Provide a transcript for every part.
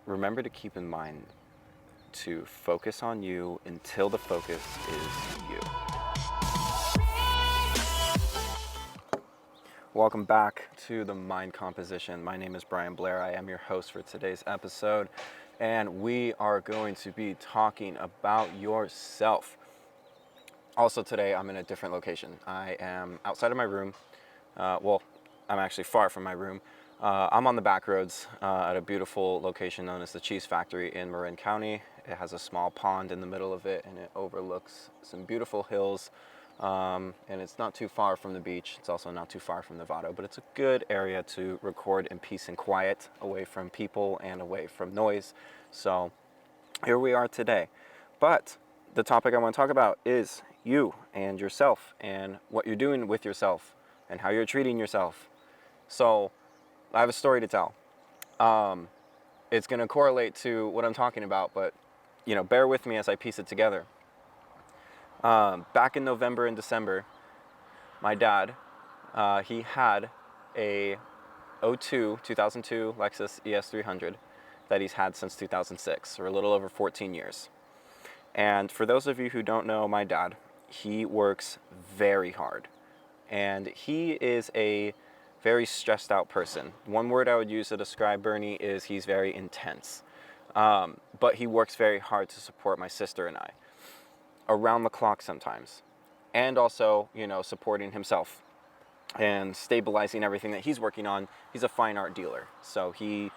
remember to keep in mind to focus on you until the focus is you. Welcome back to the Mind Composition. My name is Brian Blair. I am your host for today's episode, and we are going to be talking about yourself. Also today, I'm in a different location. I am outside of my room. I'm actually far from my room. I'm on the back roads at a beautiful location known as the Cheese Factory in Marin County. It has a small pond in the middle of it, and it overlooks some beautiful hills. And it's not too far from the beach. It's also not too far from Nevada, but it's a good area to record in peace and quiet, away from people and away from noise. So here we are today. But the topic I want to talk about is you and yourself and what you're doing with yourself and how you're treating yourself. So I have a story to tell. It's going to correlate to what I'm talking about, but bear with me as I piece it together. Back in November and December, my dad, he had a 2002 Lexus ES300 that he's had since 2006, or a little over 14 years. And for those of you who don't know my dad, he works very hard. And he is a very stressed out person. One word I would use to describe Bernie is he's very intense. But he works very hard to support my sister and I, around the clock sometimes. And also, supporting himself and stabilizing everything that he's working on. He's a fine art dealer, so he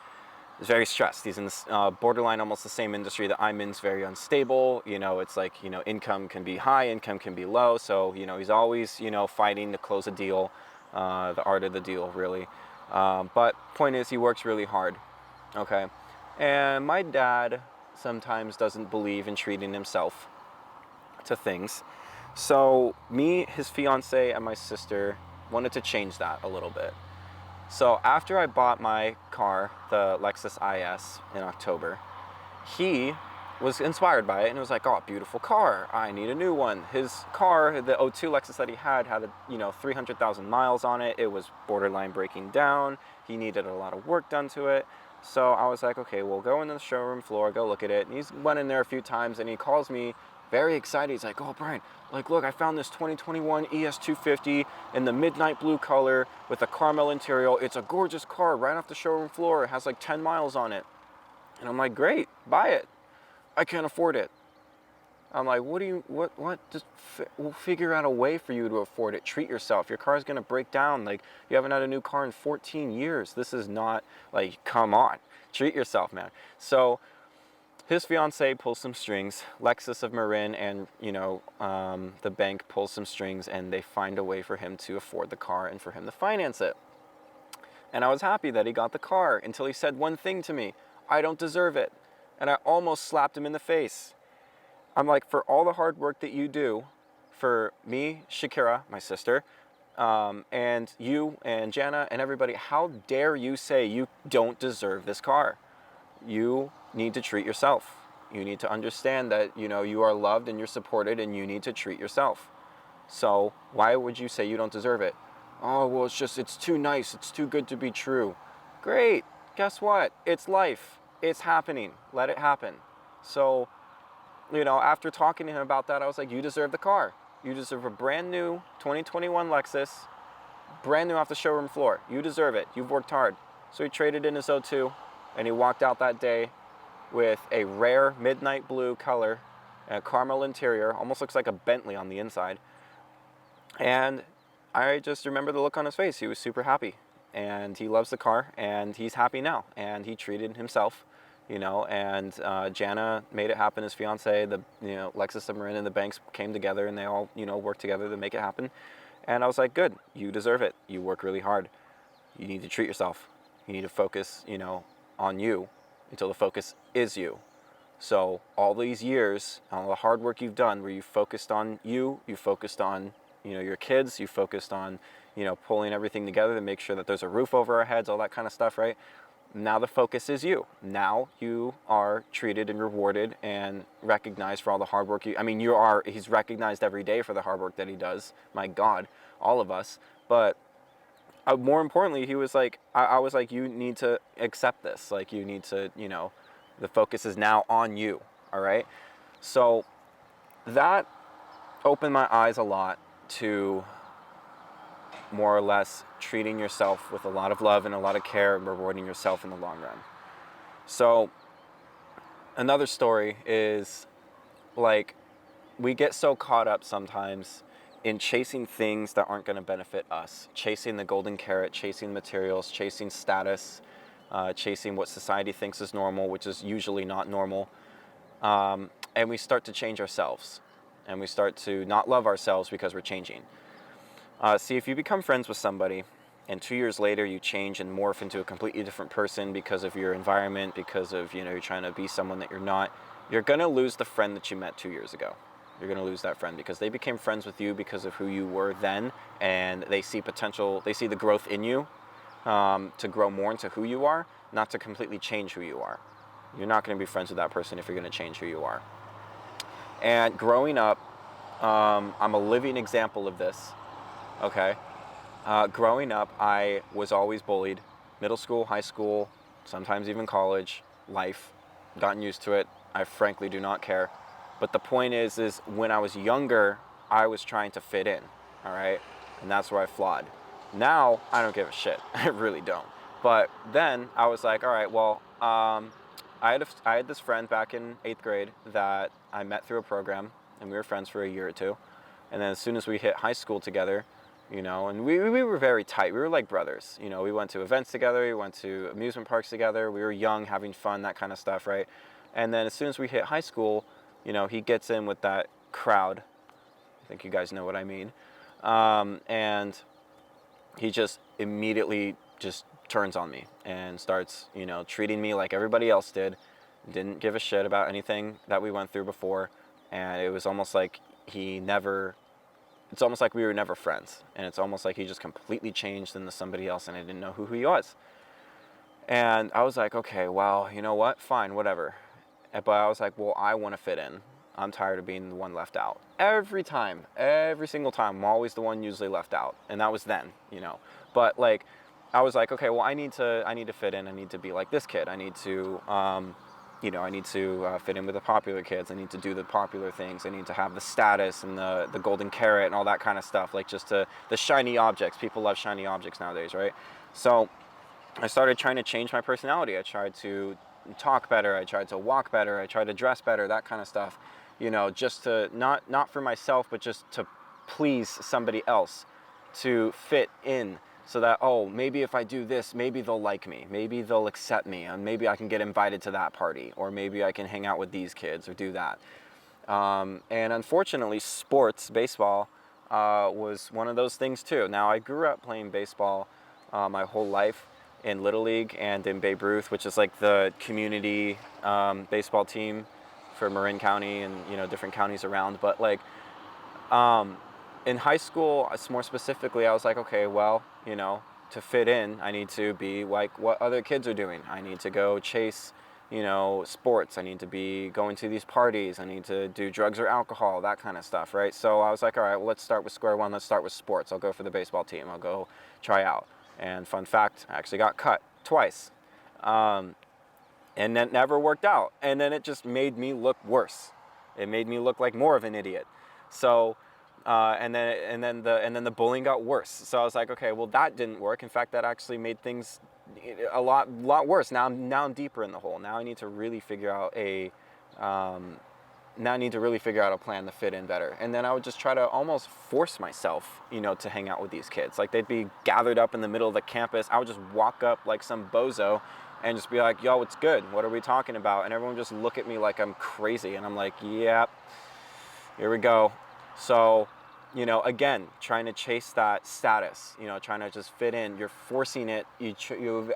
is very stressed. He's in this borderline almost the same industry that I'm in. It's very unstable. It's like, income can be high, income can be low. So, he's always, fighting to close a deal, the art of the deal, really. But point is, he works really hard, okay? And my dad sometimes doesn't believe in treating himself to things. So me, his fiance, and my sister wanted to change that a little bit. So after I bought my car, the Lexus IS, in October, he was inspired by it and was like, oh, beautiful car, I need a new one. His car, the '02 Lexus that he had 300,000 miles on it. It was borderline breaking down. He needed a lot of work done to it. So I was like, okay, we'll go into the showroom floor, go look at it. And he's went in there a few times and he calls me very excited. He's like, oh, Brian, look, I found this 2021 ES250 in the midnight blue color with a caramel interior. It's a gorgeous car right off the showroom floor. It has like 10 miles on it. And I'm like, great, buy it. I can't afford it. I'm like, what? Just we'll figure out a way for you to afford it. Treat yourself. Your car's gonna break down. Like, you haven't had a new car in 14 years. This is not, like, come on. Treat yourself, man. So his fiance pulls some strings. Lexus of Marin and the bank pulls some strings, and they find a way for him to afford the car and for him to finance it. And I was happy that he got the car until he said one thing to me: I don't deserve it. And I almost slapped him in the face. I'm like, for all the hard work that you do for me, Shakira, my sister, and you and Jana and everybody, how dare you say you don't deserve this car? You need to treat yourself. You need to understand that, you are loved and you're supported, and you need to treat yourself. So why would you say you don't deserve it? Oh, well, it's too nice. It's too good to be true. Great. Guess what? It's life. It's happening. Let it happen. So, after talking to him about that, I was like, you deserve the car. You deserve a brand new 2021 Lexus, brand new off the showroom floor. You deserve it. You've worked hard. So he traded in his '02, and he walked out that day with a rare midnight blue color, a caramel interior, almost looks like a Bentley on the inside. And I just remember the look on his face. He was super happy, and he loves the car, and he's happy now, and he treated himself. And Jana made it happen, his fiance. The Lexus of Marin and the banks came together, and they all worked together to make it happen. And I was like, good, you deserve it. You work really hard. You need to treat yourself. You need to focus on you until the focus is you. So all these years, all the hard work you've done, where you focused on you focused on your kids, you focused on pulling everything together to make sure that there's a roof over our heads, all that kind of stuff, right? Now the focus is you. Now you are treated and rewarded and recognized for all the hard work he's recognized every day for the hard work that he does. My God, all of us. But more importantly, he was like, I was like, you need to accept this. Like, you need to, The focus is now on you, all right? So that opened my eyes a lot to more or less treating yourself with a lot of love and a lot of care and rewarding yourself in the long run. So another story is, like, we get so caught up sometimes in chasing things that aren't going to benefit us, chasing the golden carrot, chasing materials, chasing status, chasing what society thinks is normal, which is usually not normal. And we start to change ourselves, and we start to not love ourselves because we're changing. See, if you become friends with somebody and 2 years later you change and morph into a completely different person because of your environment, because of, you're trying to be someone that you're not, you're going to lose the friend that you met 2 years ago. You're going to lose that friend because they became friends with you because of who you were then, and they see potential, they see the growth in you, to grow more into who you are, not to completely change who you are. You're not going to be friends with that person if you're going to change who you are. And growing up, I'm a living example of this, okay? Growing up, I was always bullied. Middle school, high school, sometimes even college, life, gotten used to it. I frankly do not care. But the point is when I was younger, I was trying to fit in, all right? And that's where I flawed. Now, I don't give a shit. I really don't. But then I was like, all right, well, I had this friend back in 8th grade that I met through a program, and we were friends for a year or two. And then as soon as we hit high school together, and we were very tight. We were like brothers. We went to events together. We went to amusement parks together. We were young, having fun, that kind of stuff, right? And then as soon as we hit high school, he gets in with that crowd. I think you guys know what I mean. And he just immediately just turns on me and starts, treating me like everybody else did. Didn't give a shit about anything that we went through before. And it was almost like it's almost like we were never friends. And it's almost like he just completely changed into somebody else, and I didn't know who he was. And I was like, okay, well, you know what? Fine, whatever. But I was like, well, I want to fit in. I'm tired of being the one left out. Every single time, I'm always the one usually left out. And that was then, But like, I was like, okay, well, I need to fit in. I need to be like this kid. I need to, fit in with the popular kids. I need to do the popular things. I need to have the status and the golden carrot and all that kind of stuff. Like the shiny objects. People love shiny objects nowadays, right? So I started trying to change my personality. I tried to talk better. I tried to walk better. I tried to dress better, that kind of stuff. Just to, not for myself, but just to please somebody else, to fit in. So that, maybe if I do this, maybe they'll like me. Maybe they'll accept me. And maybe I can get invited to that party. Or maybe I can hang out with these kids or do that. And unfortunately, baseball, was one of those things too. Now, I grew up playing baseball my whole life in Little League and in Babe Ruth, which is like the community baseball team for Marin County and, different counties around. But like, in high school, more specifically, I was like, okay, well, to fit in, I need to be like what other kids are doing. I need to go chase, sports. I need to be going to these parties. I need to do drugs or alcohol, that kind of stuff, right? So I was like, all right, well, let's start with square one. Let's start with sports. I'll go for the baseball team. I'll go try out. And fun fact, I actually got cut twice. And that never worked out. And then it just made me look worse. It made me look like more of an idiot. So, and then the bullying got worse. So I was like, okay, well, that didn't work. In fact, that actually made things a lot worse. Now I'm deeper in the hole. Now I need to really figure out a plan to fit in better. And then I would just try to almost force myself, to hang out with these kids. Like, they'd be gathered up in the middle of the campus. I would just walk up like some bozo and just be like, yo, what's good? What are we talking about? And everyone would just look at me like I'm crazy. And I'm like, yep, here we go. So, again, trying to chase that status, trying to just fit in. You're forcing it. You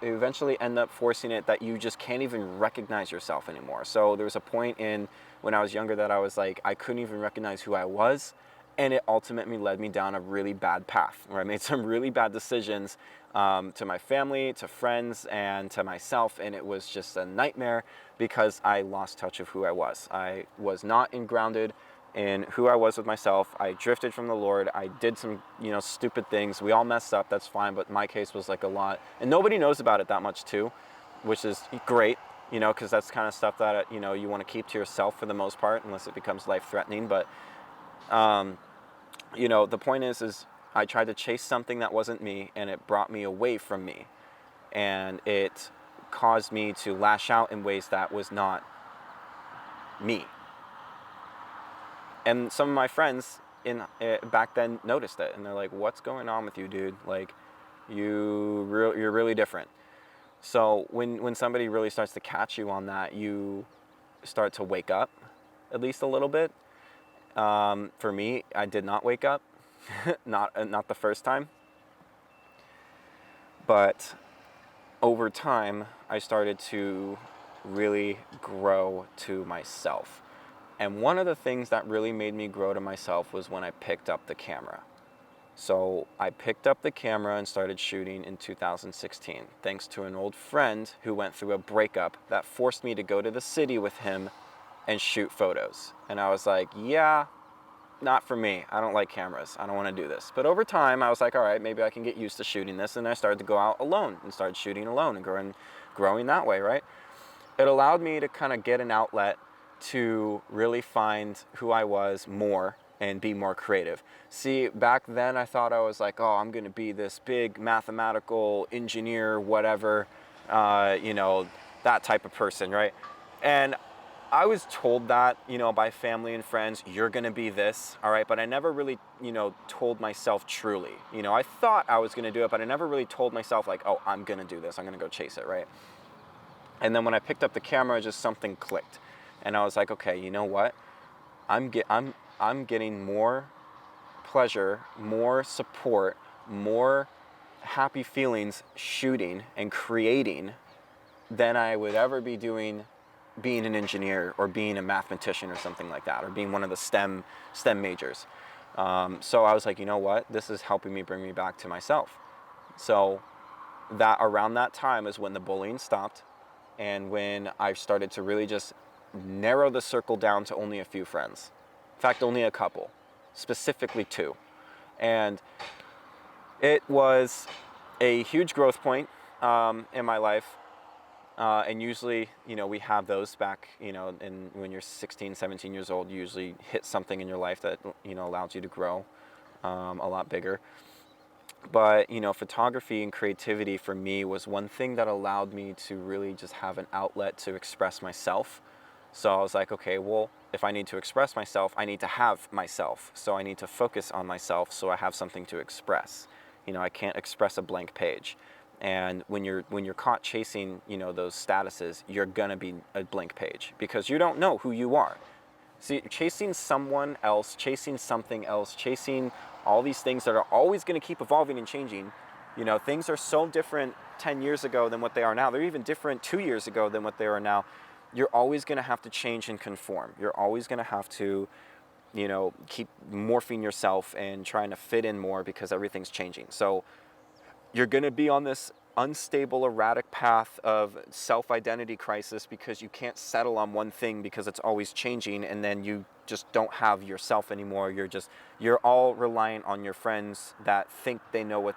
eventually end up forcing it that you just can't even recognize yourself anymore. So there was a point when I was younger that I was like, I couldn't even recognize who I was. And it ultimately led me down a really bad path where I made some really bad decisions to my family, to friends, and to myself. And it was just a nightmare because I lost touch of who I was. I was not grounded in who I was with myself. I drifted from the Lord. I did some, stupid things. We all messed up. That's fine. But my case was like a lot. And nobody knows about it that much too, which is great. you know, because that's kind of stuff that, you know, you want to keep to yourself for the most part, unless it becomes life-threatening. But, you know, the point is I tried to chase something that wasn't me, and it brought me away from me. And it caused me to lash out in ways that was not me. And some of my friends back then noticed it, and they're like, "What's going on with you, dude? Like, you're really different." So when somebody really starts to catch you on that, you start to wake up, at least a little bit. For me, I did not wake up, not the first time, but over time, I started to really grow to myself. And one of the things that really made me grow to myself was when I picked up the camera. So I picked up the camera and started shooting in 2016, thanks to an old friend who went through a breakup that forced me to go to the city with him and shoot photos. And I was like, yeah, not for me. I don't like cameras. I don't want to do this. But over time, I was like, all right, maybe I can get used to shooting this. And I started to go out alone and started shooting alone and growing that way, right? It allowed me to kind of get an outlet to really find who I was more and be more creative. See, back then I thought I was like, oh, I'm going to be this big mathematical engineer, whatever, you know, that type of person, right? And I was told that, you know, by family and friends, you're going to be this, all right? But I never really, you know, told myself truly. You know, I thought I was going to do it, but I never really told myself like, oh, I'm going to do this. I'm going to go chase it, right? And then when I picked up the camera, just something clicked. And I was like, okay, you know what? I'm getting more pleasure, more support, more happy feelings shooting and creating than I would ever be doing being an engineer or being a mathematician or something like that, or being one of the STEM majors. So I was like, you know what? This is helping me bring me back to myself. So that around that time is when the bullying stopped, and when I started to really just narrow the circle down to only a few friends. In fact, only a couple, specifically 2. And it was a huge growth point in my life. And usually, you know, we have those back, you know, when you're 16, 17 years old, you usually hit something in your life that, you know, allows you to grow a lot bigger. But, you know, photography and creativity for me was one thing that allowed me to really just have an outlet to express myself. So I was like, okay, well, if I need to express myself, I need to have myself. So I need to focus on myself so I have something to express. You know, I can't express a blank page. And when you're caught chasing, you know, those statuses, you're gonna be a blank page because you don't know who you are. See, chasing someone else, chasing something else, chasing all these things that are always going to keep evolving and changing. You know, things are so different 10 years ago than what they are now. They're even different 2 years ago than what they are now. You're always going to have to change and conform. You're always going to have to, you know, keep morphing yourself and trying to fit in more because everything's changing. So you're going to be on this unstable, erratic path of self-identity crisis because you can't settle on one thing because it's always changing, and then you just don't have yourself anymore. You're all reliant on your friends that think they know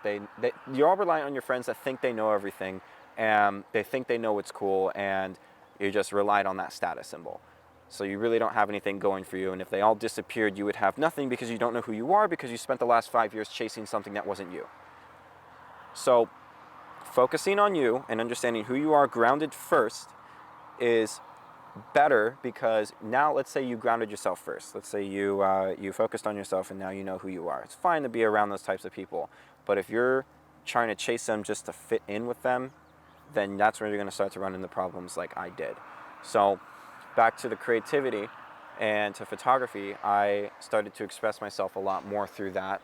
you're all reliant on your friends that think they know everything, and they think they know what's cool, and you just relied on that status symbol. So you really don't have anything going for you, and if they all disappeared, you would have nothing because you don't know who you are because you spent the last 5 years chasing something that wasn't you. So focusing on you and understanding who you are grounded first is better, because now let's say you grounded yourself first. Let's say you focused on yourself and now you know who you are. It's fine to be around those types of people. But if you're trying to chase them just to fit in with them, then that's where you're going to start to run into problems like I did. So back to the creativity and to photography, I started to express myself a lot more through that.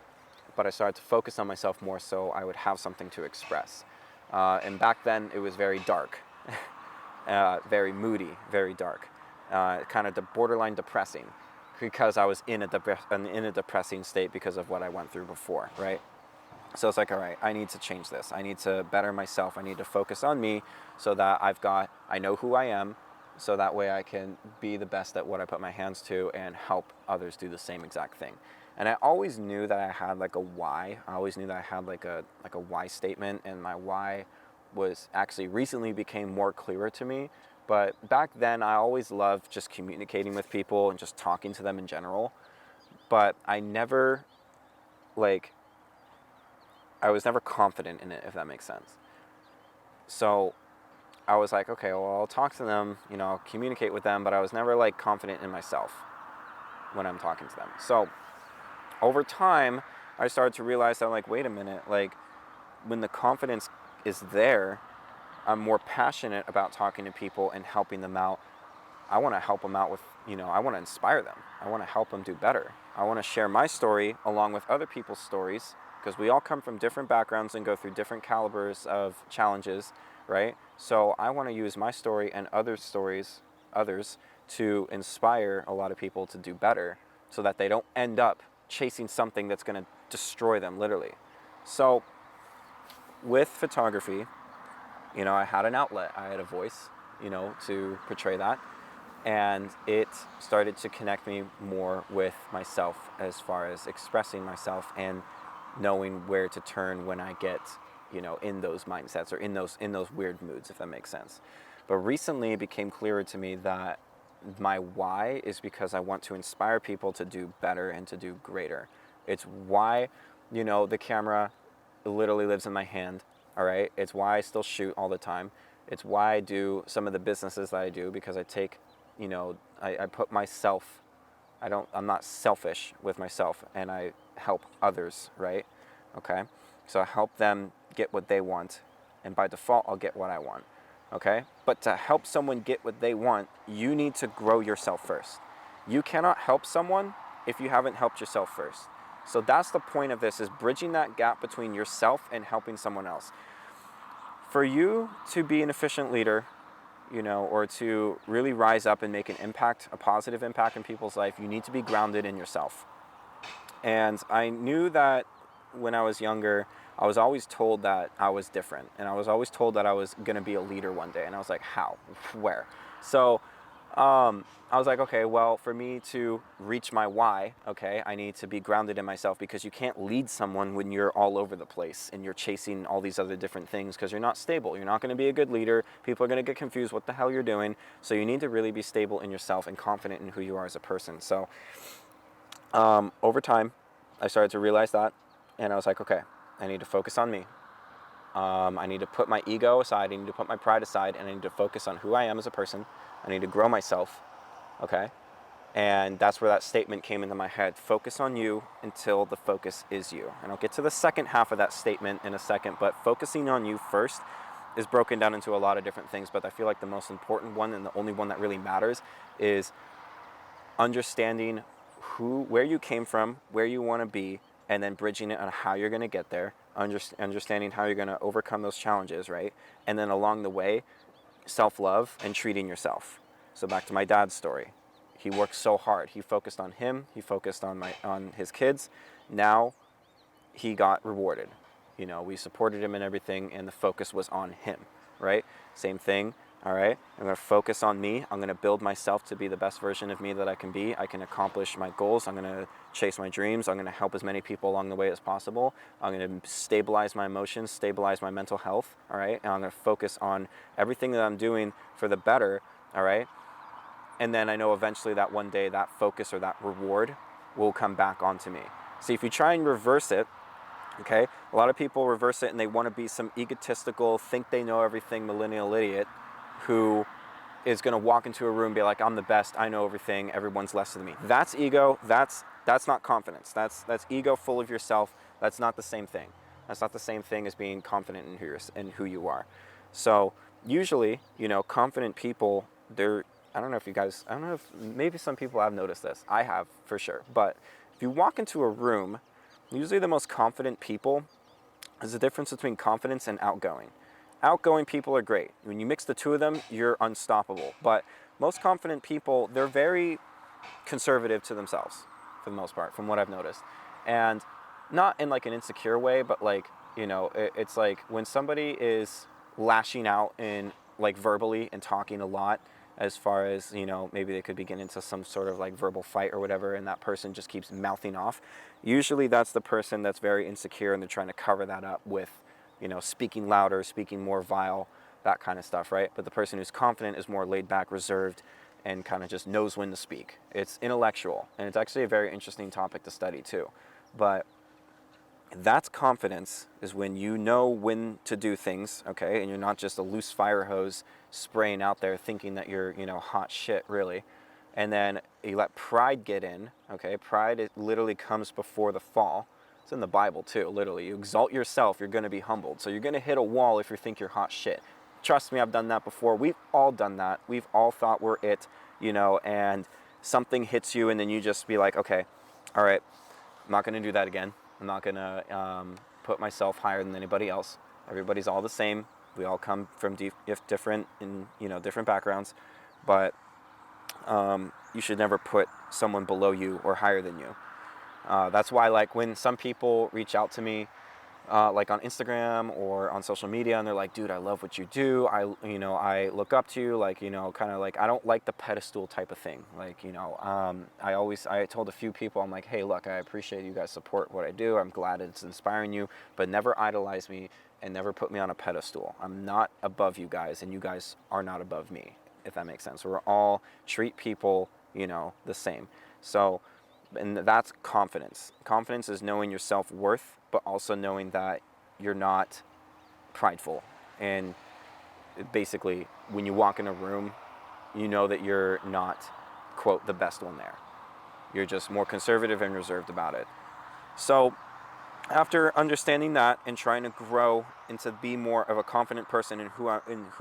But I started to focus on myself more so I would have something to express. And back then it was very dark, very moody, very dark, kind of borderline depressing, because I was in a depressing state because of what I went through before, right? So it's like, all right, I need to change this. I need to better myself. I need to focus on me so that I know who I am, so that way I can be the best at what I put my hands to and help others do the same exact thing. And I always knew that I had like a why. I always knew that I had like a why statement, and my why was actually recently became more clearer to me. But back then, I always loved just communicating with people and just talking to them in general. But I never, like, I was never confident in it, if that makes sense. So I was like, okay, well, I'll talk to them, I'll communicate with them, but I was never like confident in myself when I'm talking to them. So over time, I started to realize that, like, wait a minute, like, when the confidence is there, I'm more passionate about talking to people and helping them out. I want to help them out with, I want to inspire them. I want to help them do better. I want to share my story along with other people's stories, because we all come from different backgrounds and go through different calibers of challenges, right? So I want to use my story and other stories, others, to inspire a lot of people to do better, so that they don't end up chasing something that's going to destroy them, literally. So with photography, I had an outlet, I had a voice, to portray that. And it started to connect me more with myself as far as expressing myself and knowing where to turn when I get, in those mindsets or in those weird moods, if that makes sense. But recently it became clearer to me that my why is because I want to inspire people to do better and to do greater. It's why, the camera literally lives in my hand, all right? It's why I still shoot all the time. It's why I do some of the businesses that I do, because I take, I put myself, I'm not selfish with myself, and I help others, right? Okay? So I help them get what they want, and by default, I'll get what I want, okay? But to help someone get what they want, you need to grow yourself first. You cannot help someone if you haven't helped yourself first. So that's the point of this, is bridging that gap between yourself and helping someone else. For you to be an efficient leader, or to really rise up and make an impact, a positive impact in people's life, you need to be grounded in yourself. And I knew that when I was younger, I was always told that I was different. And I was always told that I was going to be a leader one day. And I was like, how? Where? So I was like, okay, well, for me to reach my why, okay, I need to be grounded in myself, because you can't lead someone when you're all over the place and you're chasing all these other different things, because you're not stable. You're not going to be a good leader. People are going to get confused what the hell you're doing. So you need to really be stable in yourself and confident in who you are as a person. So over time, I started to realize that, and I was like, okay, I need to focus on me. I need to put my ego aside. I need to put my pride aside, and I need to focus on who I am as a person. I need to grow myself, okay? And that's where that statement came into my head. Focus on you until the focus is you. And I'll get to the second half of that statement in a second, but focusing on you first is broken down into a lot of different things, but I feel like the most important one, and the only one that really matters, is understanding where you came from, where you want to be, and then bridging it on how you're going to get there, understanding how you're going to overcome those challenges, right? And then along the way, self-love and treating yourself. So back to my dad's story. He worked so hard. He focused on him. He focused on his kids. Now he got rewarded. We supported him and everything, and the focus was on him, right? Same thing, all right? I'm going to focus on me. I'm going to build myself to be the best version of me that I can be. I can accomplish my goals. I'm going to chase my dreams. I'm going to help as many people along the way as possible. I'm going to stabilize my emotions, stabilize my mental health, all right? And I'm going to focus on everything that I'm doing for the better, all right? And then I know eventually that one day that focus or that reward will come back onto me. See, if you try and reverse it, okay, a lot of people reverse it and they want to be some egotistical, think they know everything millennial idiot who is going to walk into a room and be like, I'm the best, I know everything, everyone's less than me. That's ego. That's not confidence. That's ego full of yourself. That's not the same thing. That's not the same thing as being confident in who you are. So usually, confident people, I don't know if maybe some people have noticed this. I have, for sure. But if you walk into a room, usually the most confident people, there's a difference between confidence and outgoing. Outgoing people are great. When you mix the two of them, you're unstoppable. But most confident people, they're very conservative to themselves, for the most part, from what I've noticed. And not in like an insecure way, but like, it's like when somebody is lashing out in like verbally and talking a lot, as far as, maybe they could be getting into some sort of like verbal fight or whatever, and that person just keeps mouthing off. Usually that's the person that's very insecure, and they're trying to cover that up with, speaking louder, speaking more vile, that kind of stuff, right? But the person who's confident is more laid back, reserved, and kind of just knows when to speak. It's intellectual, and it's actually a very interesting topic to study too. But that's confidence, is when you know when to do things, okay? And you're not just a loose fire hose spraying out there thinking that you're, hot shit, really. And then you let pride get in, okay? Pride, it literally comes before the fall. It's in the Bible too, literally. You exalt yourself, you're going to be humbled. So you're going to hit a wall if you think you're hot shit. Trust me, I've done that before. We've all done that. We've all thought we're it, and something hits you and then you just be like, okay, all right, I'm not going to do that again. I'm not going to put myself higher than anybody else. Everybody's all the same. We all come from different backgrounds, but you should never put someone below you or higher than you. That's why, like, when some people reach out to me, like on Instagram or on social media, and they're like, dude, I love what you do. I look up to you, like, kind of like, I don't like the pedestal type of thing. Like, I told a few people, I'm like, hey, look, I appreciate you guys support what I do. I'm glad it's inspiring you, but never idolize me and never put me on a pedestal. I'm not above you guys, and you guys are not above me, if that makes sense. We're all treat people, the same. So, and that's confidence. Confidence is knowing your self-worth, but also knowing that you're not prideful. And basically, when you walk in a room, you know that you're not, quote, the best one there. You're just more conservative and reserved about it. So after understanding that and trying to grow into be more of a confident person in who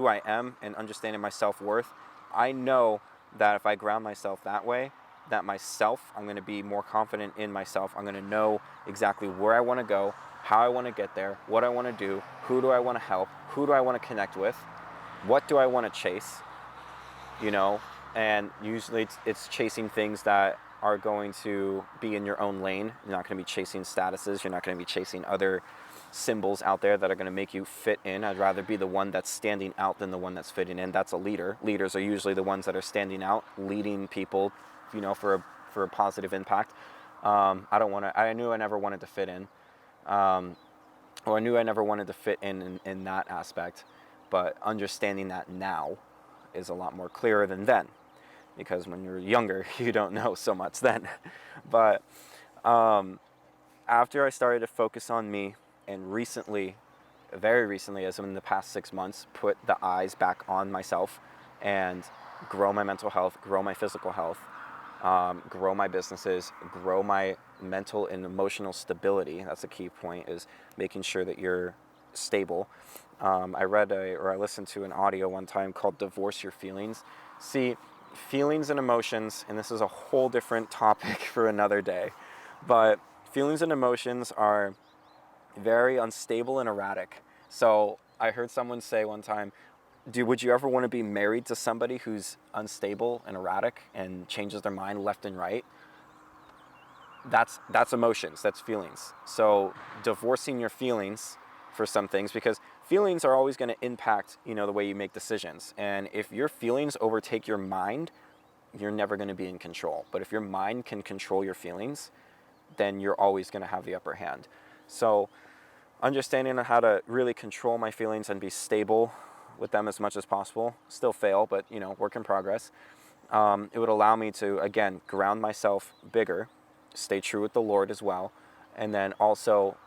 I am and understanding my self-worth, I know that if I ground myself that way, that I'm going to be more confident in myself. I'm going to know exactly where I want to go, how I want to get there, what I want to do, who do I want to help, who do I want to connect with, what do I want to chase, and usually it's chasing things that are going to be in your own lane. You're not going to be chasing statuses. You're not going to be chasing other symbols out there that are going to make you fit in. I'd rather be the one that's standing out than the one that's fitting in. That's a leader. Leaders are usually the ones that are standing out, leading people, for a positive impact. I knew I never wanted to fit in. Or I knew I never wanted to fit in that aspect. But understanding that now is a lot more clearer than then. Because when you're younger, you don't know so much then. But after I started to focus on me, and very recently, as in the past 6 months, put the eyes back on myself and grow my mental health, grow my physical health, grow my businesses, grow my mental and emotional stability. That's a key point, is making sure that you're stable. I listened to an audio one time called Divorce Your Feelings. See, feelings and emotions, and this is a whole different topic for another day, but feelings and emotions are very unstable and erratic. So I heard someone say one time, would you ever want to be married to somebody who's unstable and erratic and changes their mind left and right? That's emotions, that's feelings. So divorcing your feelings for some things, because feelings are always going to impact, the way you make decisions. And if your feelings overtake your mind, you're never going to be in control. But if your mind can control your feelings, then you're always going to have the upper hand. So understanding how to really control my feelings and be stable with them as much as possible, still fail, but work in progress. It would allow me to, again, ground myself bigger, stay true with the Lord as well, and then also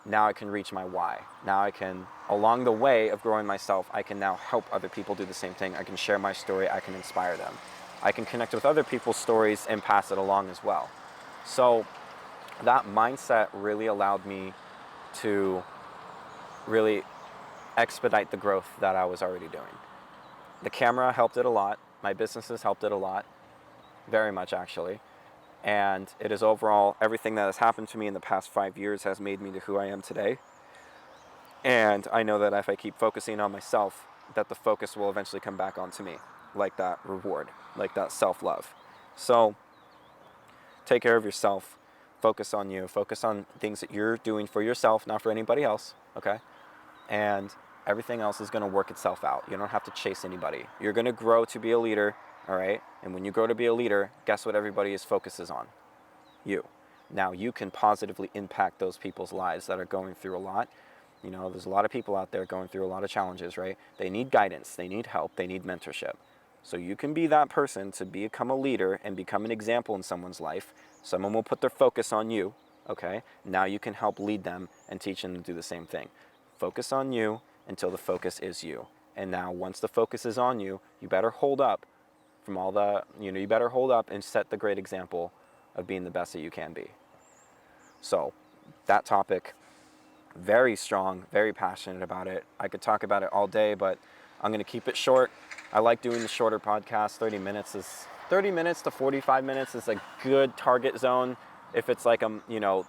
now I can reach my why. Now I can, along the way of growing myself, I can now help other people do the same thing. I can share my story, I can inspire them. I can connect with other people's stories and pass it along as well. So that mindset really allowed me to really expedite the growth that I was already doing. The camera helped it a lot. My businesses helped it a lot, very much actually. And it is overall, everything that has happened to me in the past 5 years has made me to who I am today. And I know that if I keep focusing on myself, that the focus will eventually come back onto me, like that reward, like that self-love. So take care of yourself, focus on you, focus on things that you're doing for yourself, not for anybody else, okay? And everything else is going to work itself out. You don't have to chase anybody. You're going to grow to be a leader, all right? And when you grow to be a leader, guess what everybody's focus is on? You. Now you can positively impact those people's lives that are going through a lot. You know, there's a lot of people out there going through a lot of challenges, right? They need guidance, they need help, they need mentorship. So you can be that person to become a leader and become an example in someone's life. Someone will put their focus on you, okay? Now you can help lead them and teach them to do the same thing. Focus on you until the focus is you. And now once the focus is on you, you better hold up from all the, you better hold up and set the great example of being the best that you can be. So that topic, very strong, very passionate about it. I could talk about it all day, but I'm going to keep it short. I like doing the shorter podcast. 30 minutes to 45 minutes is a good target zone. If it's like,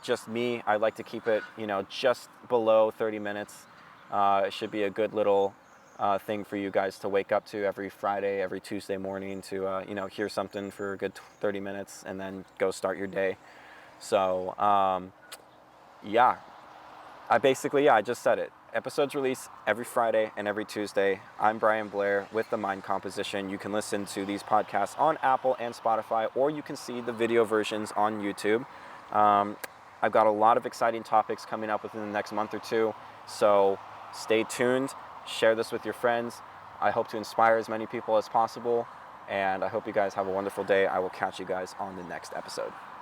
just me, I like to keep it, just below 30 minutes. It should be a good little thing for you guys to wake up to every Friday, every Tuesday morning to, hear something for a good 30 minutes and then go start your day. So, yeah, I just said it. Episodes release every Friday and every Tuesday. I'm Brian Blair with The Mind Composition. You can listen to these podcasts on Apple and Spotify, or you can see the video versions on YouTube. I've got a lot of exciting topics coming up within the next month or two, so stay tuned. Share this with your friends. I hope to inspire as many people as possible, and I hope you guys have a wonderful day. I will catch you guys on the next episode.